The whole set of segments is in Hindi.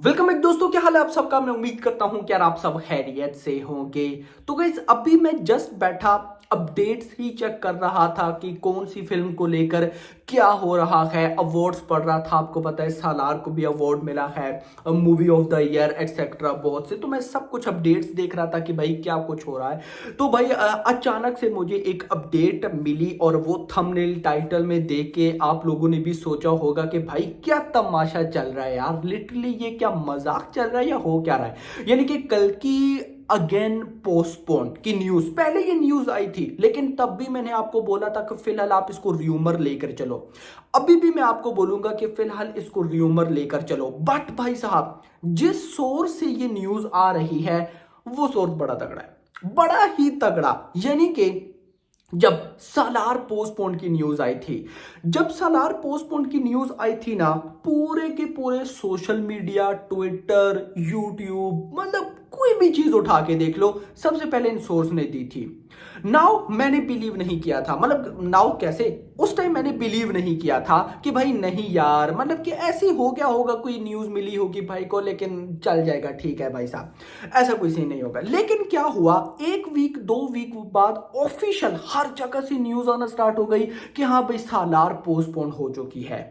वेलकम बैक दोस्तों, क्या हाल है आप सबका। मैं उम्मीद करता हूं कि यार आप सब खैरियत से होंगे। तो गाइस अभी मैं जस्ट बैठा अपडेट्स ही चेक कर रहा था कि कौन सी फिल्म को लेकर क्या हो रहा है। अवार्ड्स पढ़ रहा था, आपको पता है सालार को भी अवार्ड मिला है, movie of the year etcetera बहुत से। तो मैं सब कुछ अपडेट्स देख रहा था कि भाई क्या कुछ हो रहा है। तो भाई अचानक से मुझे एक अपडेट मिली और वो थंबनेल टाइटल में देख के आप लोगों ने भी सोचा होगा कि भाई क्या तमाशा चल रहा है यार, लिटरली ये क्या मजाक चल रहा है या हो क्या रहा है। यानी कि कल की अगेन पोस्टपोन की न्यूज, पहले ये न्यूज आई थी लेकिन तब भी मैंने आपको बोला था कि फिलहाल आप इसको र्यूमर लेकर चलो। अभी भी मैं आपको बोलूंगा कि फिलहाल इसको र्यूमर लेकर चलो। बट भाई साहब, जिस सोर्स से ये न्यूज आ रही है वो सोर्स बड़ा तगड़ा है, बड़ा ही तगड़ा। यानी कि जब सालार पोस्टपोन की न्यूज आई थी, जब सालार पोस्टपोन की न्यूज आई थी ना, पूरे के पूरे सोशल मीडिया, ट्विटर, यूट्यूब, मतलब कोई भी चीज उठा के देख लो, सबसे पहले इन सोर्स ने दी थी। नाउ मैंने बिलीव नहीं किया था, मतलब नाउ कैसे, उस टाइम मैंने बिलीव नहीं किया था कि भाई नहीं यार, मतलब कि ऐसे हो गया होगा, कोई न्यूज मिली होगी भाई को, लेकिन चल जाएगा, ठीक है भाई साहब, ऐसा कोई सीन नहीं होगा। लेकिन क्या हुआ, एक वीक दो वीक बाद ऑफिशियल हर जगह से न्यूज आना स्टार्ट हो गई कि हाँ भाई सालार पोस्टपोन हो चुकी है।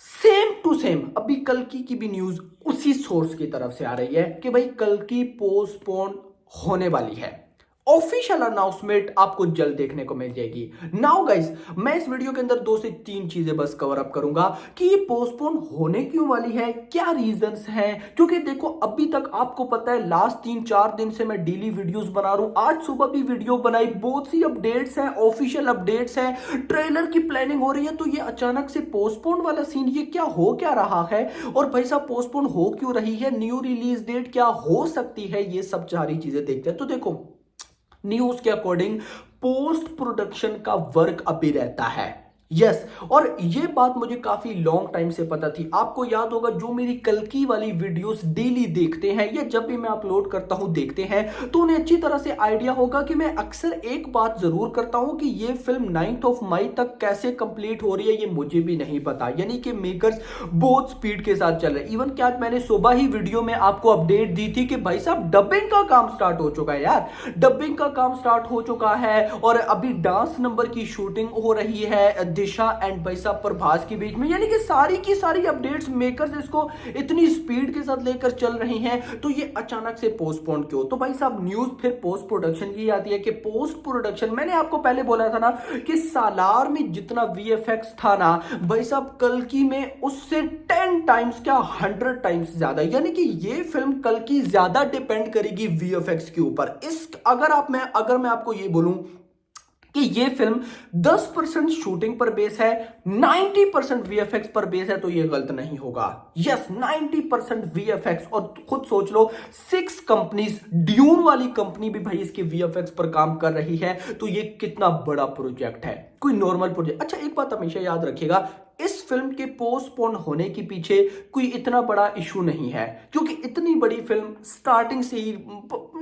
सेम टू सेम अभी कल्कि की भी न्यूज उसी सोर्स की तरफ से आ रही है कि भाई कल्कि पोस्टपोन होने वाली है। ऑफिशियल अनाउंसमेंट आपको जल्द देखने को मिल जाएगी। नाउ गाइस, मैं इस वीडियो के अंदर दो से तीन चीजें बस कवर अप करूंगा कि ये पोस्टपोन होने क्यों वाली है, क्या रीजंस हैं। क्योंकि देखो अभी तक आपको पता है लास्ट 3-4 दिन से मैं डेली वीडियोस बना रहा हूं, आज सुबह भी वीडियो बनाई, बहुत सी अपडेट्स हैं, ऑफिशियल अपडेट्स हैं, ट्रेलर की प्लानिंग हो रही है। तो ये अचानक से पोस्टपोन वाला सीन, ये क्या हो क्या रहा है, और भाई साहब पोस्टपोन हो क्यों रही है, न्यू रिलीज डेट क्या हो सकती है, ये सब सारी चीजें देखते हैं। तो देखो, न्यूज के अकॉर्डिंग पोस्ट प्रोडक्शन का वर्क अभी रहता है। यस, और ये बात मुझे काफी लॉन्ग टाइम से पता थी। आपको याद होगा जो मेरी कल्कि वाली वीडियोस डेली देखते हैं या जब भी मैं अपलोड करता हूं देखते हैं, तो उन्हें अच्छी तरह से आइडिया होगा कि मैं अक्सर एक बात जरूर करता हूं कि ये फिल्म 9 मई तक कैसे कंप्लीट हो रही है ये मुझे भी नहीं पता। यानी कि मेकर्स बहुत स्पीड के साथ चल रहे हैं। इवन क्या मैंने सुबह ही वीडियो में आपको अपडेट दी थी कि भाई साहब डबिंग का काम स्टार्ट हो चुका है यार, डबिंग का काम स्टार्ट हो चुका है और अभी डांस नंबर की शूटिंग हो रही है दिशा एंड भाई साहब प्रभास के बीच में। यानी कि सारी की सारी अपडेट्स मेकर्स इसको इतनी स्पीड के साथ लेकर चल रही हैं। तो ये अचानक से पोस्टपोन क्यों, तो भाई साहब न्यूज फिर पोस्ट प्रोडक्शन की आती है कि पोस्ट प्रोडक्शन, मैंने आपको पहले बोला था ना कि सालार में जितना वीएफएक्स था ना भाई साहब कल्कि में उससे 10 टाइम्स क्या 100 टाइम्स ज्यादा। यानी कि ये फिल्म कल्कि ज्यादा डिपेंड करेगी वीएफएक्स के ऊपर। इस अगर मैं आपको ये बोलूं कि ये फिल्म 10% शूटिंग पर बेस है, 90% वीएफएक्स पर बेस है, तो ये गलत नहीं होगा। यस, 90% वीएफएक्स, और खुद सोच लो 6 कंपनीज, ड्यून वाली कंपनी भी भाई इसके वीएफएक्स पर काम कर रही है। तो ये कितना बड़ा प्रोजेक्ट है, कोई नॉर्मल प्रोजेक्ट। अच्छा एक बात हमेशा याद रखिएगा, इस फिल्म के पोस्टपोन होने के पीछे कोई इतना बड़ा इशू नहीं है, क्योंकि इतनी बड़ी फिल्म स्टार्टिंग से ही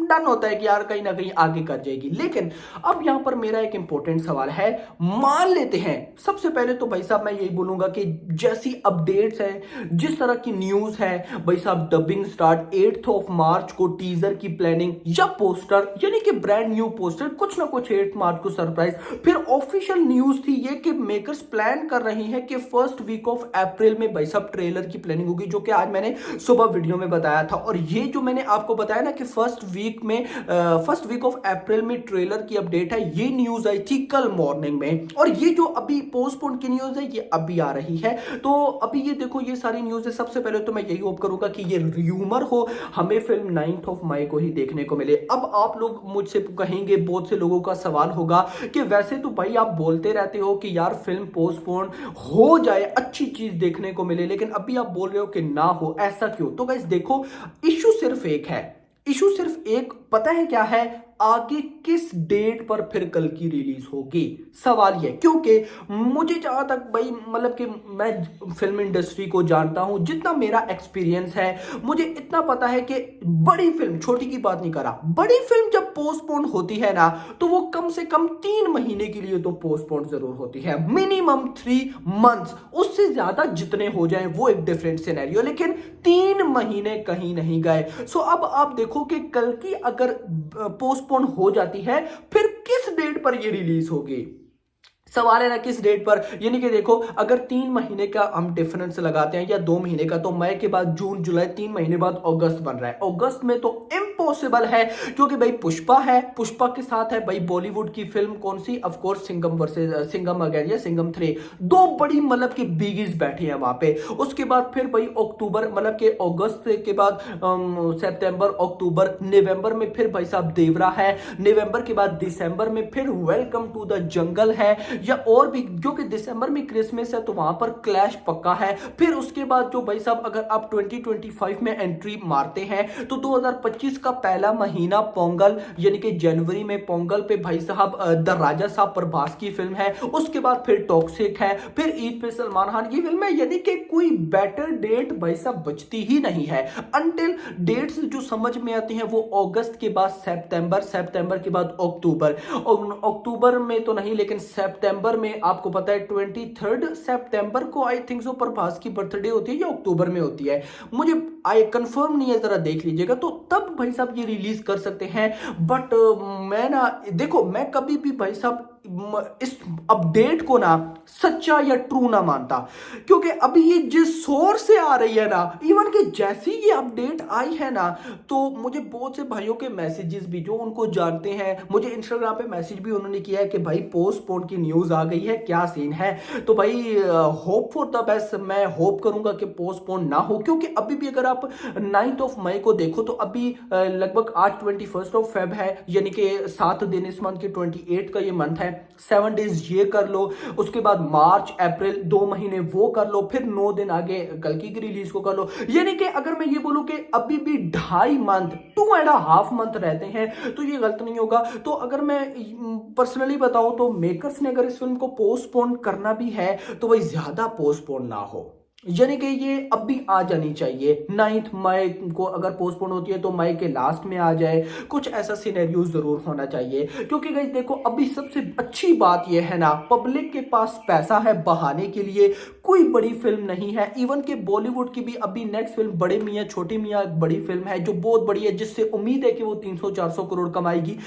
डन होता है कि यार कहीं ना कहीं आगे कर जाएगी। लेकिन अब यहां पर मेरा एक इंपॉर्टेंट सवाल है, मान लेते हैं सबसे पहले तो भाई साहब मैं यही बोलूंगा कि जैसी अपडेट्स है, जिस तरह की न्यूज है भाई साहब, डबिंग स्टार्ट 8 मार्च को, टीजर की प्लानिंग या पोस्टर, यानी कि ब्रांड न्यू पोस्टर, कुछ ना कुछ 8 मार्च को सरप्राइज। फिर ऑफिशियल न्यूज थी ये कि मेकर्स प्लान कर रही है कि फर्स्ट वीक ऑफ अप्रैल में भाई साहब ट्रेलर की प्लानिंग होगी, जो कि आज मैंने सुबह वीडियो में बताया था। और ये जो मैंने आपको बताया ना कि फर्स्ट वीक ऑफ अप्रैल में ट्रेलर की अपडेट है, ये न्यूज आई थी कल मॉर्निंग में। और ये जो अभी पोस्टपोन की न्यूज है ये अभी आ रही है। तो अभी ये देखो, ये सारी न्यूज है। सबसे पहले तो मैं यही होप करूंगा कि ये र्यूमर हो, हमें फिल्म 9 मई को ही देखने को मिले। अब आप लोग मुझसे कहेंगे, बहुत से लोगों का सवाल होगा कि वैसे तो भाई आप बोलते रहते हो कि यार फिल्म पोस्टपोन हो जाए, अच्छी चीज देखने को मिले, लेकिन अभी आप बोल रहे हो कि ना हो, ऐसा क्यों। तो गाइस देखो, इशू सिर्फ एक है, इशू सिर्फ एक, पता है क्या है, आगे किस डेट पर फिर कल की रिलीज होगी, सवाल ये। क्योंकि मुझे जहां तक भाई मतलब कि मैं फिल्म इंडस्ट्री को जानता हूं, जितना मेरा एक्सपीरियंस है, मुझे इतना पता है कि बड़ी फिल्म, छोटी की बात नहीं कर रहा, बड़ी फिल्म जब पोस्टपोन होती है ना, तो वो कम से कम 3 महीने के लिए तो पोस्टपोन जरूर होती है, मिनिमम 3 मंथ्स। उससे ज्यादा जितने हो जाए वो एक डिफरेंट सिनेरियो, लेकिन 3 महीने कहीं नहीं गए। सो अब आप देखो कि कल की अगर पोस्टपोन हो जाती है, फिर किस डेट पर ये रिलीज होगी, सवाल है ना किस डेट पर। यानी कि देखो, अगर 3 महीने का हम डिफरेंस लगाते हैं या 2 महीने का, तो मई के बाद जून जुलाई, 3 महीने बाद अगस्त बन रहा है। अगस्त में तो इम्पॉसिबल है, क्योंकि भाई पुष्पा है, पुष्पा के साथ है भाई बॉलीवुड की फिल्म कौन सी, of course Singham versus Singham again या सिंघम 3, दो बड़ी मतलब की बिगीज बैठी है वहां पे। उसके बाद फिर भाई अक्टूबर मतलब के अगस्त के बाद सितंबर, अक्टूबर, नवंबर में फिर भाई साहब देवरा है, नवंबर के बाद दिसंबर में फिर वेलकम टू द जंगल है, या और भी, क्योंकि दिसंबर में क्रिसमस है तो वहां पर क्लैश पक्का है। फिर उसके बाद जो भाई साहब अगर आप 2025 में एंट्री मारते हैं, तो 2025 का पहला महीना पोंगल, यानी कि जनवरी में पोंगल पे भाई साहब द राजा साहब प्रभास की फिल्म है। उसके बाद फिर टॉक्सिक है, फिर ईद पे सलमान खान की फिल्म है। यानी कि कोई बेटर डेट भाई साहब बचती ही नहीं है। अनटिल डेट्स जो समझ में आती हैं वो अगस्त के बाद सितंबर, सितंबर के बाद अक्टूबर, और अक्टूबर में तो नहीं लेकिन सितंबर में आपको पता है 23 सितंबर को आई थिंक सो प्रभास की बर्थडे होती है, या अक्टूबर में होती है, मुझे आई कंफर्म नहीं है, जरा देख लीजिएगा। तो तब भाई साहब ये रिलीज कर सकते हैं। बट मैं ना देखो, मैं कभी भी भाई साहब इस अपडेट को ना सच्चा या ट्रू ना मानता, क्योंकि अभी ये जिस सोर्स से आ रही है ना, इवन कि जैसी ये अपडेट आई है ना, तो मुझे बहुत से भाइयों के मैसेजेस भी, जो उनको जानते हैं, मुझे इंस्टाग्राम पे मैसेज भी उन्होंने किया है कि भाई पोस्टपोन की न्यूज आ गई है, क्या सीन है। तो भाई होप फॉर द बेस्ट, मैं होप करूंगा कि पोस्टपोन ना हो, क्योंकि अभी भी अगर आप 9 मई को देखो तो अभी लगभग आज 21 है, यानी कि 7 दिन इस मंथ के, 28 का ये मंथ है, 7 डेज ये कर लो, उसके बाद मार्च अप्रैल 2 महीने वो कर लो, फिर 9 दिन आगे कल की रिलीज को कर लो। यानी कि अगर मैं ये बोलूं कि अभी भी 2.5 मंथ, 2.5 मंथ रहते हैं, तो ये गलत नहीं होगा। तो अगर मैं पर्सनली बताऊं तो मेकर्स ने अगर इस फिल्म को पोस्टपोन करना भी है, तो वही ज्यादा पोस्टपोन ना हो, यानी कि ये अब भी आ जानी चाहिए। 9 मई को अगर पोस्टपोन होती है तो मई के लास्ट में आ जाए, कुछ ऐसा सिनेरियो जरूर होना चाहिए। क्योंकि गाइस देखो, अभी सबसे अच्छी बात ये है ना, पब्लिक के पास पैसा है बहाने के लिए, कोई बड़ी फिल्म नहीं है। इवन के बॉलीवुड की भी अभी नेक्स्ट फिल्म बड़े मियाँ छोटे मियाँ एक बड़ी फिल्म है, जो बहुत बड़ी है, जिससे उम्मीद है कि वो 300-400 करोड़ कमाएगी,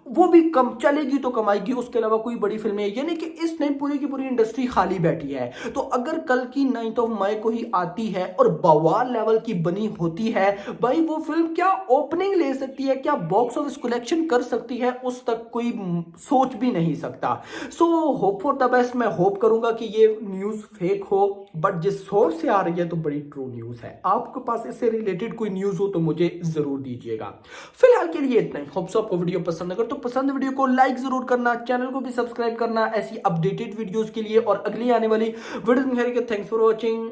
वो भी कम चलेगी तो कमाएगी, उसके अलावा कोई बड़ी फिल्म नहीं है। यानी कि इस टाइम पूरी की पूरी इंडस्ट्री खाली बैठी है। तो अगर कल की 9 मई को ही आती है और बवाल लेवल की बनी होती है, भाई वो फिल्म क्या ओपनिंग ले सकती है, क्या बॉक्स ऑफिस कलेक्शन कर सकती है, उस तक कोई सोच भी नहीं सकता। So hope for the best, मैं होप करूंगा कि ये न्यूज फेक हो, बट जिस सोर्स से आ रही है तो बड़ी ट्रू न्यूज है। आपके पास इससे रिलेटेड कोई न्यूज हो तो मुझे जरूर दीजिएगा। फिलहाल के लिए इतना ही। होप सो आपको वीडियो पसंद, अगर तो पसंद वीडियो को लाइक जरूर करना, चैनल को भी सब्सक्राइब करना ऐसी अपडेटेड वीडियोस के लिए, और अगली आने वाली वीडियो में। Thanks for watching.